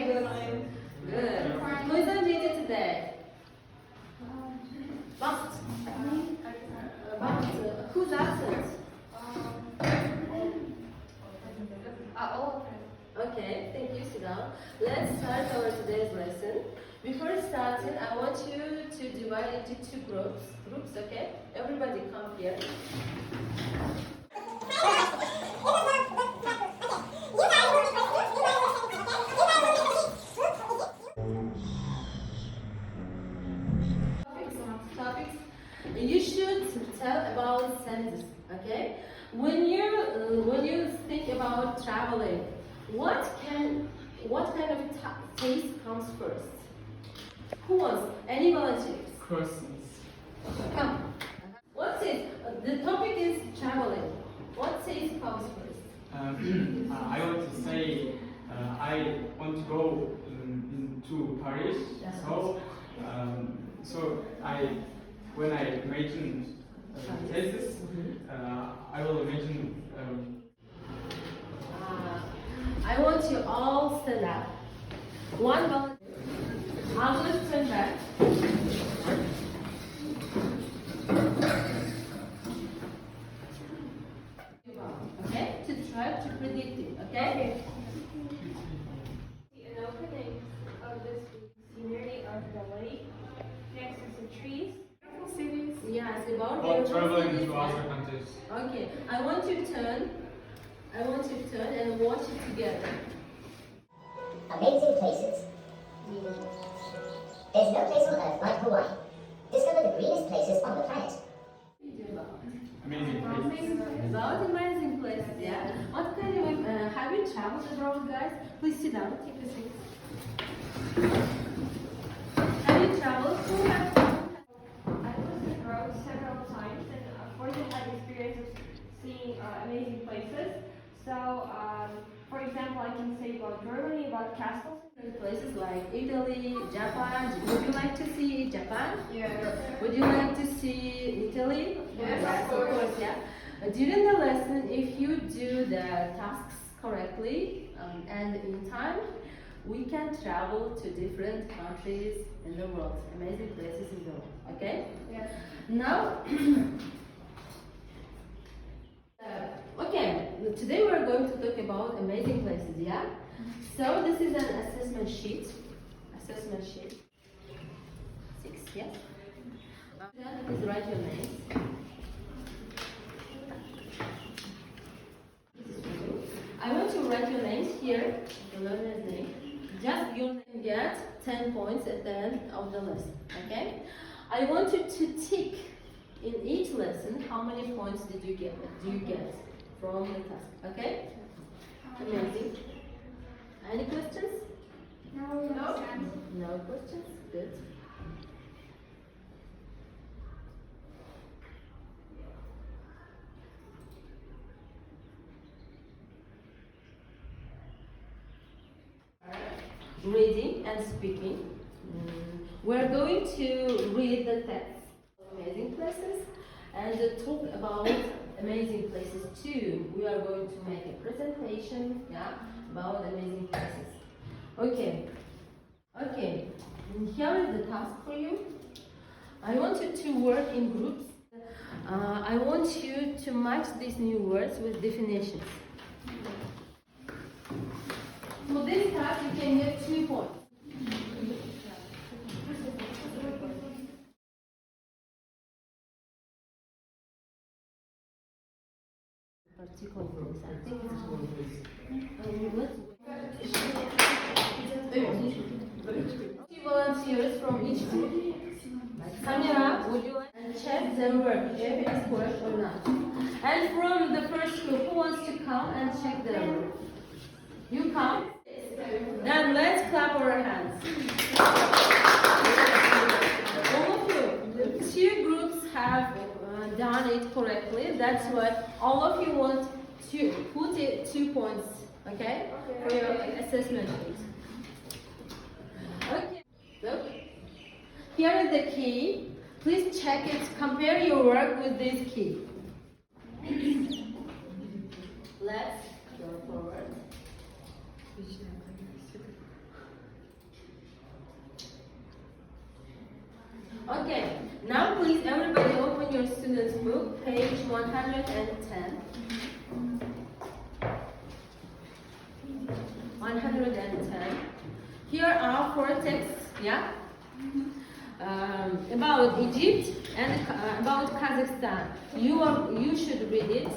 Good. Who's on duty today? Who's absent? Okay, thank you, sit down. Let's start our today's lesson. Before starting, I want you to divide into two groups, okay? Everybody come here. Topics. You should tell about sentences, okay? When you think about traveling, what kind of taste comes first? Who wants? Any volunteers? Croissants. Come. What taste? The topic is traveling. What taste comes first? I want to say I want to go into Paris. So when I imagine tastes, I will imagine. I want you all stand up. One volunteer. I'll just turn back. Okay? To try to predict it, okay? An opening of this scenery of the lake next to the trees. Beautiful cities. Yes, about Traveling cities. to other countries. Okay, I want you to turn and watch it together. Amazing places. There's no place on earth like Hawaii. Discover the greenest places on the planet. Amazing places. About amazing places, yeah. What kind of have you traveled abroad, guys? Please sit down, take a seat. Have you traveled? Who has traveled? I was abroad several times and of course I had experience of seeing amazing places. So, for example, I can say about Germany, about castles. Places like Italy, Japan. Would you like to see Japan? Yeah. Would you like to see Italy? Yes, of course, yeah. During the lesson, if you do the tasks correctly and in time, we can travel to different countries in the world, amazing places in the world. Okay? Yes. Now, okay, today we are going to talk about amazing places, yeah? So this is an assessment sheet. 6, yes? Please write your names. I want you to write your names here, the learner's name. Just your name gets 10 points at the end of the lesson, okay? I want you to tick in each lesson how many points do you get from the task, okay? Amazing. Any questions? No. No questions? Good. Reading and speaking. We're going to read the text of amazing places and talk about amazing places too. We are going to make a presentation, yeah, about amazing places. Okay. Here is the task for you. I want you to work in groups. I want you to match these new words with definitions. For this task, you can get 2 points. Particular groups, I think it's two volunteers from each group. Samira, would you like to check their work if it is correct or not? And from the first group, who wants to come and check their work? You come? Then let's clap our hands. All of you. 2 groups have done it correctly. That's why all of you want to put it 2 points, okay? For your assessment. Okay. So, here is the key. Please check it. Compare your work with this key. Let's go forward. Okay, now please everybody open your student's book, page 110. 110. Here are 4 texts, yeah? About Egypt and about Kazakhstan. You should read it.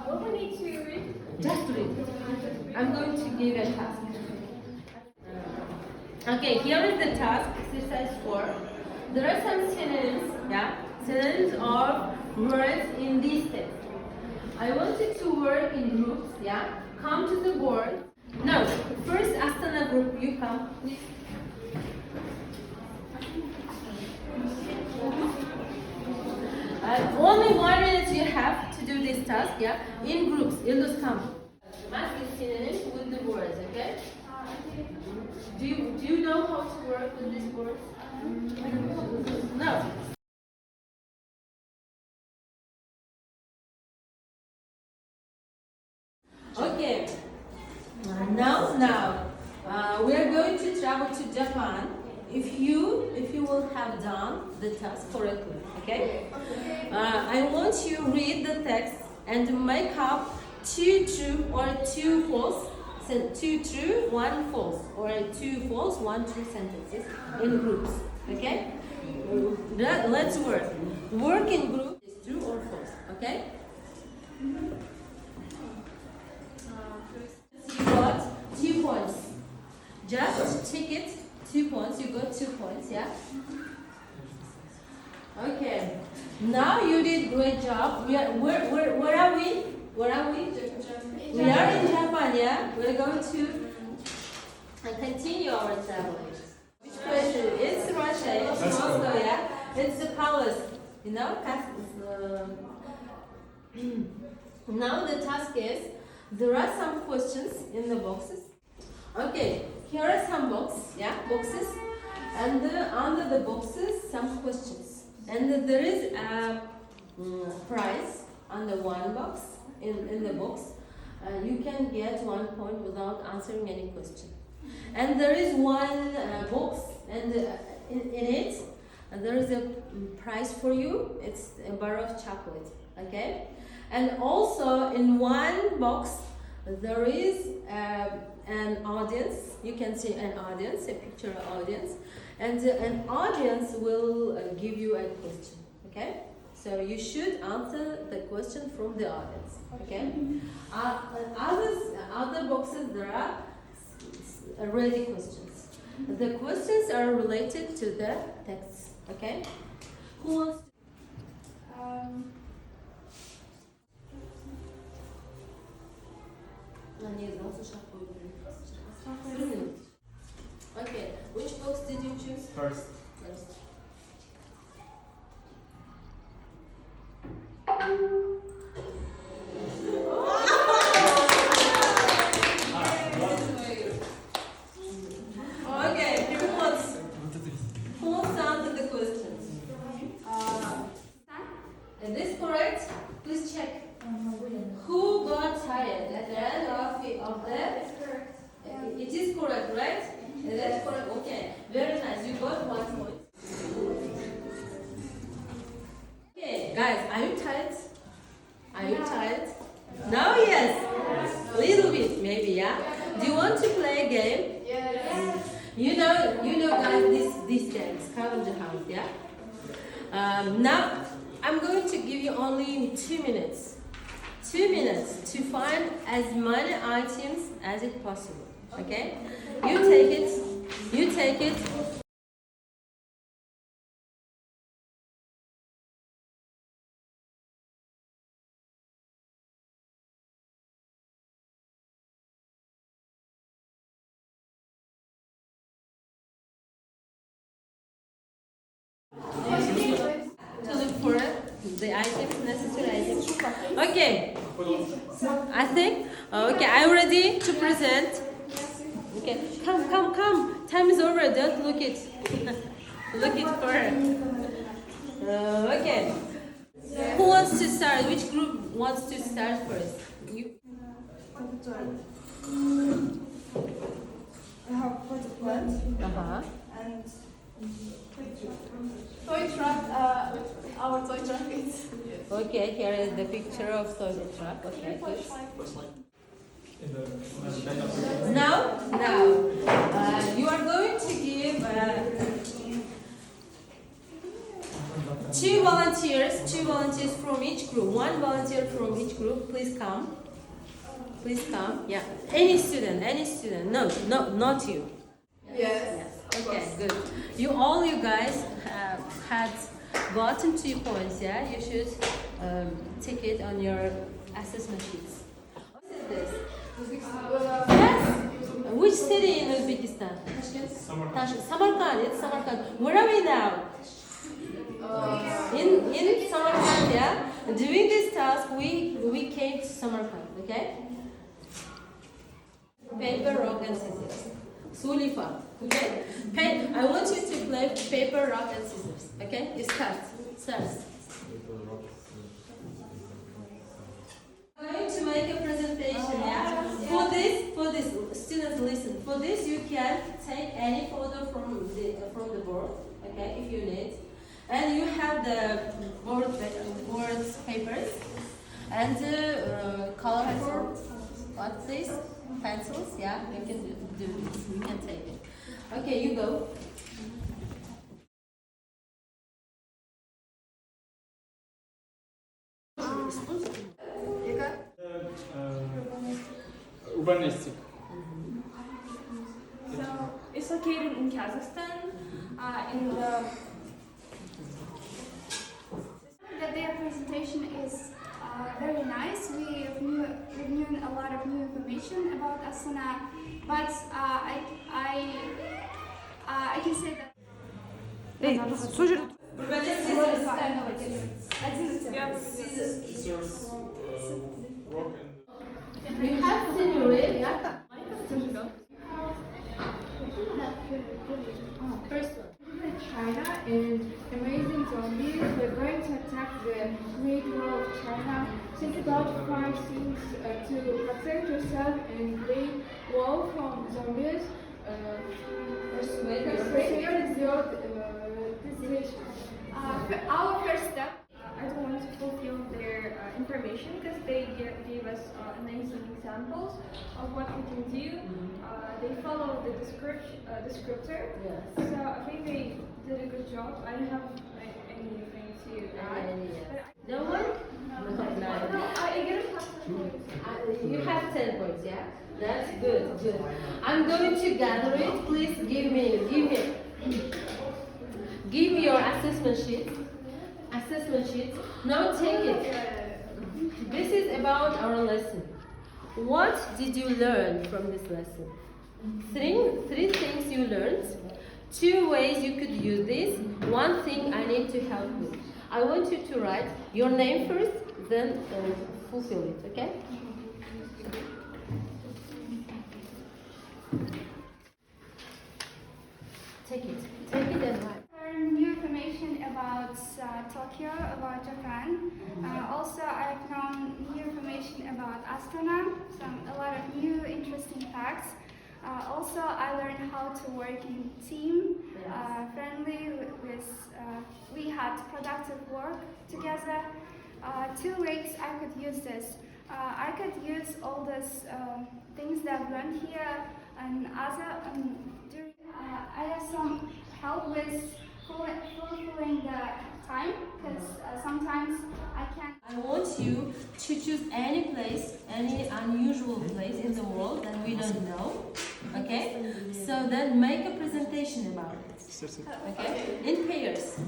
What we need to read? Just read it. I'm going to give a task. Okay, here is the task, exercise 4. There are some synonyms, yeah? Synonyms of words in these texts. I want you to work in groups, yeah? Come to the board. No, first Astana group, you come, please. Only 1 minute you have to do this task, yeah? In groups, Yıldız come. Match the synonyms with the words, okay? Do you know how to work with these words? No. Okay. Now, we are going to travel to Japan. If you will have done the task correctly, okay? I want you to read the text and make up 2 true or 2 false. 2 true, 1 false, or 2 false, 1 true sentences in groups. Okay? Let's work. Work in groups is true or false. Okay? You got 2 points. Just check it. 2 points. You got 2 points. Yeah. Okay. Now you did great job. Where are we? Where are we? We are in Japan, yeah? We're going to continue our travel. Which place? It's Russia, it's Moscow, yeah? It's the palace, you know? Now the task is, there are some questions in the boxes. Okay, here are some boxes. And under the boxes, some questions. And there is a prize under one box, in the box. You can get 1 point without answering any question. And there is one box, and in it there is a prize for you. It's a bar of chocolate, okay? And also in one box there is an audience. You can see an audience, a picture of audience, and an audience will give you a question, okay? So you should answer the question from the audience, okay? Other boxes, there are ready questions. The questions are related to the text, okay? Who wants to? Okay, which box did you choose? First. Okay, who wants to answer the questions? Is this correct? Please check. Who got tired at the end of the? It is correct, right? That's correct. Okay, very nice. You got 1 point. Okay, guys, are you tired? Are you tired? No, yes. A little bit, maybe, yeah. Do you want to play a game? Yes. You know, guys, this game is scavenger hunt, yeah. Now, I'm going to give you only 2 minutes. 2 minutes to find as many items as it possible. Okay? You take it. To look for the items, necessary items. Okay. I think. Okay, are you ready to present? Okay, come. Time is over. Don't look it. Look it for her. Okay. Who wants to start? Which group wants to start first? You. I have quite a plant, Uh-huh. and Toy truck, our toy truck is... Okay, here is the picture of toy truck. Okay, good. Now, you are going to give two volunteers from each group. One volunteer from each group. Please come. Please come. Yeah. Any student. No, not you. Yes. Okay, good. All you guys had gotten 2 points. Yeah, you should take it on your assessment sheets. What is this? Yes. Which city in Uzbekistan? Samarkand. It's Samarkand. Where are we now? In Samarkand. Yeah. Doing this task, we came to Samarkand. Okay. Paper, rock, and scissors. Sulifa. Okay. I want you to play paper, rock, and scissors. Okay. You start. I'm going to make a presentation. Yeah. For this, students listen. For this, you can take any photo from the board. Okay, if you need, and you have the board papers and colorful pencils. Yeah, you can do. You can take it. Okay, you go. Urbanistic. So it's located in Kazakhstan. Their presentation is very nice. We've known a lot of new information about Astana, but I can say that. We have scenery. First one. China and amazing zombies were going to attack the Great Wall of China. Think about 5 things to protect yourself and Great Wall from zombies. Persuade your decision. Our first step, I don't want to fulfill their information because they gave us amazing examples of what we can do. They follow the descriptor. Yes. So I think they did a good job. I don't have anything to add. No one? No, I get a You have 10 points, yeah? That's good. I'm going to gather it. Please give me your assessment sheet. Now take it. This is about our lesson. What did you learn from this lesson? Three things you learned. 2 ways you could use this. 1 thing I need to help with. I want you to write your name first, then fulfill it, okay? Take it and write. Learned new information about Tokyo, about Japan. Also, I've known new information about Astana, a lot of new interesting facts. Also, I learned how to work in team, friendly. We had productive work together. 2 weeks I could use this. I could use all these things that I've learned here and I have some help with fulfilling the time because sometimes I can't. I want you to choose any place, any unusual place in the world that we don't know, okay? So then make a presentation about it, okay? In pairs.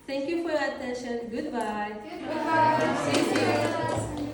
Thank you for your attention. Goodbye. Goodbye. See you.